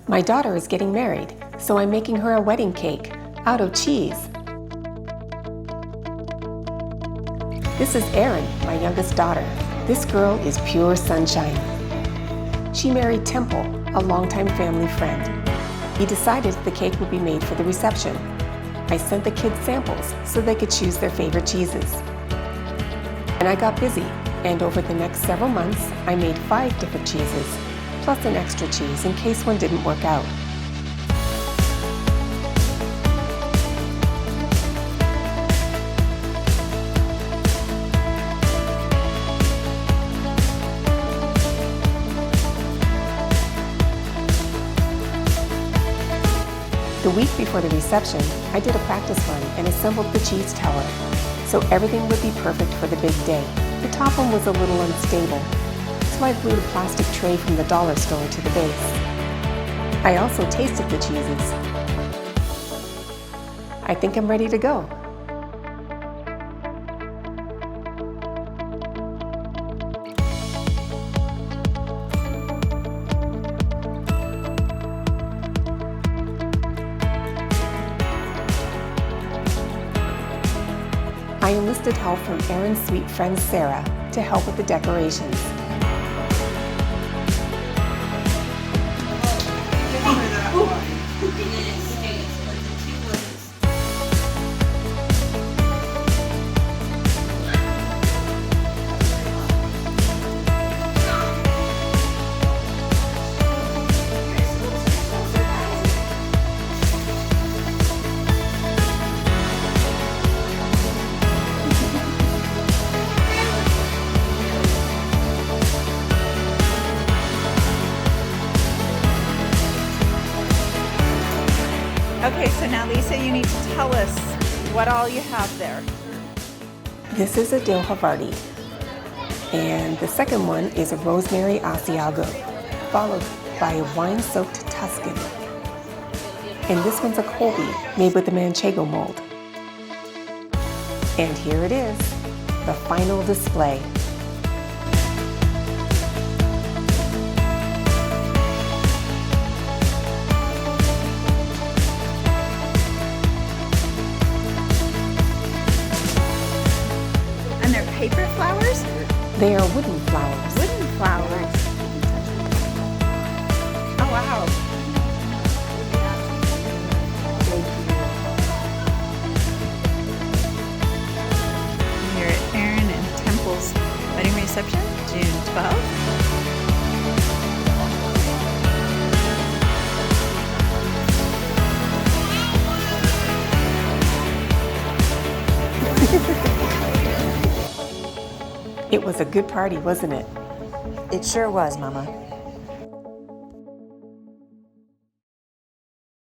My daughter is getting married, so I'm making her a wedding cake out of cheese. This is Erin, my youngest daughter. This girl is pure sunshine. She married Temple, a longtime family friend. He decided the cake would be made for the reception. I sent the kids samples so they could choose their favorite cheeses. And I got busy, and over the next several months, I made 5 different cheeses, plus an extra cheese in case one didn't work out. The week before the reception, I did a practice run and assembled the cheese tower, so everything would be perfect for the big day. The top one was a little unstable, so I glued a plastic tray from the dollar store to the base. I also tasted the cheeses. I think I'm ready to go. I enlisted help from Erin's sweet friend Sarah to help with the decorations. Okay, so now Lisa, you need to tell us what all you have there. This is a dill Havarti, and the second one is a rosemary Asiago, followed by a wine-soaked Tuscan. And this one's a Colby made with the Manchego mold. And here it is, the final display. And they're paper flowers? They are wooden flowers. Wooden flowers. Oh, wow. Here at Erin and Temple's wedding reception, June 12th. It was a good party, wasn't it? It sure was, Mama.